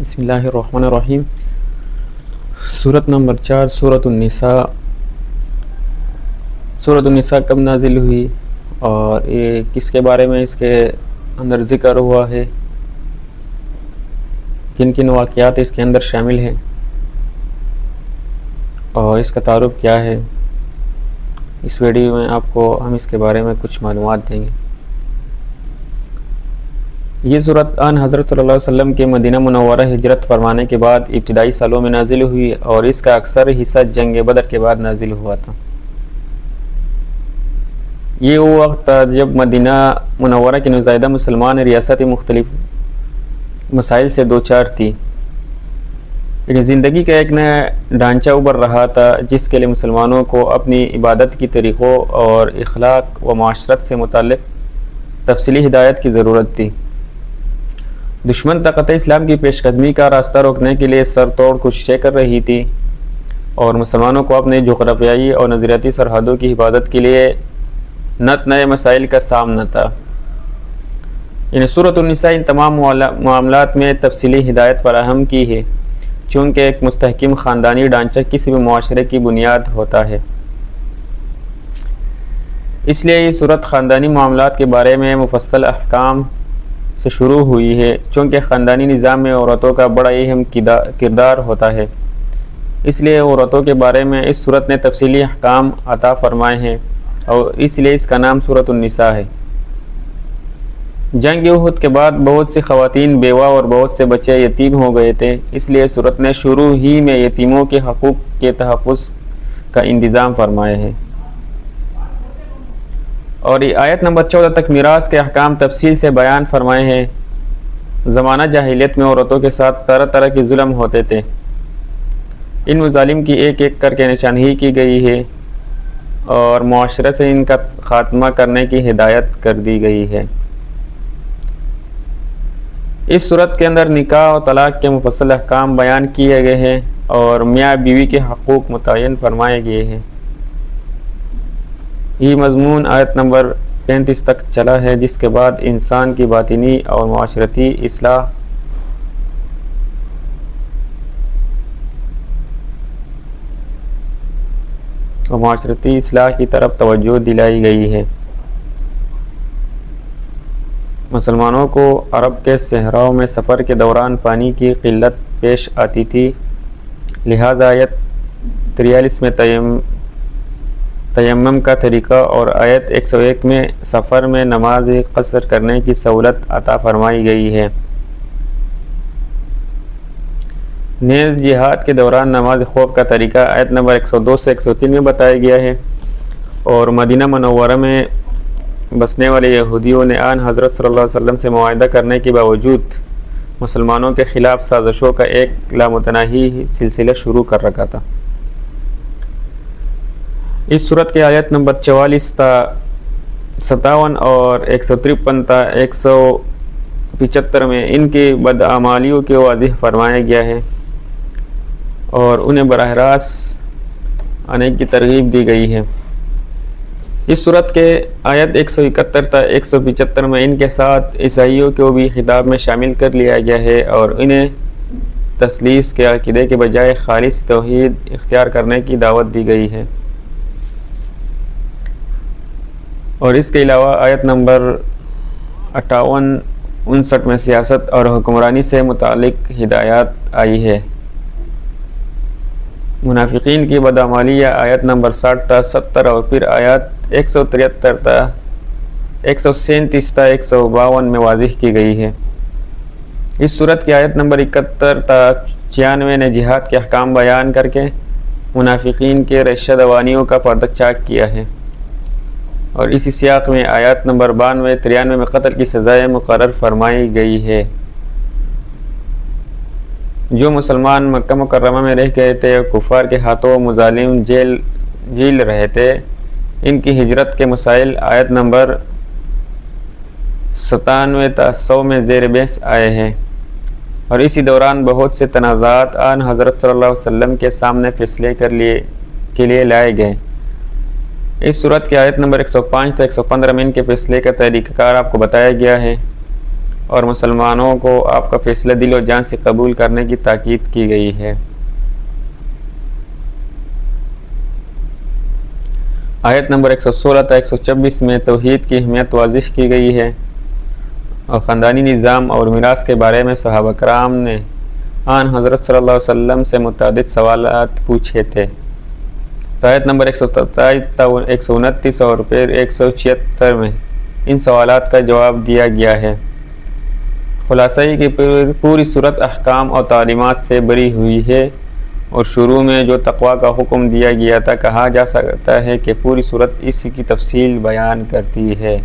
بسم اللہ الرحمن الرحیم۔ سورت نمبر 4 سورۃ النساء۔ سورۃ النساء کب نازل ہوئی اور یہ کس کے بارے میں اس کے اندر ذکر ہوا ہے، کن کن واقعات اس کے اندر شامل ہیں اور اس کا تعارف کیا ہے، اس ویڈیو میں آپ کو ہم اس کے بارے میں کچھ معلومات دیں گے۔ یہ صورت آن حضرت صلی اللہ علیہ وسلم کے مدینہ منورہ ہجرت فرمانے کے بعد ابتدائی سالوں میں نازل ہوئی اور اس کا اکثر حصہ جنگ بدر کے بعد نازل ہوا تھا۔ یہ وہ وقت تھا جب مدینہ منورہ کی نوزائیدہ مسلمان ریاستیں مختلف مسائل سے دوچار تھی، لیکن زندگی کا ایک نیا ڈھانچہ ابھر رہا تھا جس کے لیے مسلمانوں کو اپنی عبادت کی طریقوں اور اخلاق و معاشرت سے متعلق تفصیلی ہدایت کی ضرورت تھی۔ دشمن طاقت اسلام کی پیش قدمی کا راستہ روکنے کے لیے سر توڑ کوششیں کر رہی تھی اور مسلمانوں کو اپنے جغرافیائی اور نظریاتی سرحدوں کی حفاظت کے لیے نئے مسائل کا سامنا تھا۔ یعنی سورۃ النساء ان تمام معاملات میں تفصیلی ہدایت فراہم کی ہے، چونکہ ایک مستحکم خاندانی ڈھانچہ کسی بھی معاشرے کی بنیاد ہوتا ہے، اس لیے یہ سورت خاندانی معاملات کے بارے میں مفصل احکام سے شروع ہوئی ہے، چونکہ خاندانی نظام میں عورتوں کا بڑا اہم کردار ہوتا ہے، اس لیے عورتوں کے بارے میں اس سورت نے تفصیلی احکام عطا فرمائے ہیں اور اس لیے اس کا نام سورۃ النساء ہے۔ جنگ احد کے بعد بہت سی خواتین بیوہ اور بہت سے بچے یتیم ہو گئے تھے، اس لیے سورت نے شروع ہی میں یتیموں کے حقوق کے تحفظ کا انتظام فرمایا ہے، اور یہ آیت نمبر 14 تک میراث کے احکام تفصیل سے بیان فرمائے ہیں۔ زمانہ جاہلیت میں عورتوں کے ساتھ طرح طرح کے ظلم ہوتے تھے، ان مظالم کی ایک ایک کر کے نشاندہی کی گئی ہے اور معاشرے سے ان کا خاتمہ کرنے کی ہدایت کر دی گئی ہے۔ اس صورت کے اندر نکاح اور طلاق کے مفصل احکام بیان کیے گئے ہیں اور میاں بیوی کے حقوق متعین فرمائے گئے ہیں۔ یہ مضمون آیت نمبر 35 تک چلا ہے، جس کے بعد انسان کی باطنی اور معاشرتی اصلاح کی طرف توجہ دلائی گئی ہے۔ مسلمانوں کو عرب کے صحراؤں میں سفر کے دوران پانی کی قلت پیش آتی تھی، لہذا آیت 43 میں تیمم کا طریقہ اور آیت 101 میں سفر میں نماز قصر کرنے کی سہولت عطا فرمائی گئی ہے۔ نیز جہاد کے دوران نماز خوف کا طریقہ آیت نمبر 102 سے 103 میں بتایا گیا ہے، اور مدینہ منورہ میں بسنے والے یہودیوں نے آن حضرت صلی اللہ علیہ وسلم سے معاہدہ کرنے کے باوجود مسلمانوں کے خلاف سازشوں کا ایک لامتناہی سلسلہ شروع کر رکھا تھا۔ اس صورت کے آیت نمبر 44 تا 57 اور 153 تا 175 میں ان کی بدعمالیوں کے واضح فرمایا گیا ہے اور انہیں براہ راست آنے کی ترغیب دی گئی ہے۔ اس صورت کے آیت 171 تا 175 میں ان کے ساتھ عیسائیوں کو بھی خطاب میں شامل کر لیا گیا ہے اور انہیں تثلیث کے عقیدے کے بجائے خالص توحید اختیار کرنے کی دعوت دی گئی ہے۔ اور اس کے علاوہ آیت نمبر 58-59 میں سیاست اور حکمرانی سے متعلق ہدایات آئی ہے۔ منافقین کی بدعمالی آیت نمبر 60 تا 70 اور پھر آیات 173 تا 137 تا 152 میں واضح کی گئی ہے۔ اس صورت کی آیت نمبر 71 تا 96 نے جہاد کے احکام بیان کر کے منافقین کے ریشہ دوانیوں کا پردہ چاک کیا ہے، اور اسی سیاق میں آیات نمبر 92-93 میں قتل کی سزائیں مقرر فرمائی گئی ہے۔ جو مسلمان مکہ مکرمہ میں رہ گئے تھے اور کفار کے ہاتھوں مظالم جیل رہے تھے، ان کی ہجرت کے مسائل آیت نمبر 97 تا 100 میں زیر بحث آئے ہیں، اور اسی دوران بہت سے تنازعات آن حضرت صلی اللہ علیہ وسلم کے سامنے فیصلے کے لیے لائے گئے۔ اس صورت کی آیت نمبر 105 تا 115 میں ان کے فیصلے کا طریقہ کار آپ کو بتایا گیا ہے، اور مسلمانوں کو آپ کا فیصلہ دل و جان سے قبول کرنے کی تاکید کی گئی ہے۔ آیت نمبر 116 تا 126 میں توحید کی اہمیت واضح کی گئی ہے اور خاندانی نظام اور میراث کے بارے میں صحابہ کرام نے آن حضرت صلی اللہ علیہ وسلم سے متعدد سوالات پوچھے تھے۔ تو آیت نمبر 127 تا 129 اور پھر 176 میں ان سوالات کا جواب دیا گیا ہے۔ خلاصہ یہ کہ پوری صورت احکام اور تعلیمات سے بری ہوئی ہے، اور شروع میں جو تقوی کا حکم دیا گیا تھا، کہا جا سکتا ہے کہ پوری صورت اسی کی تفصیل بیان کرتی ہے۔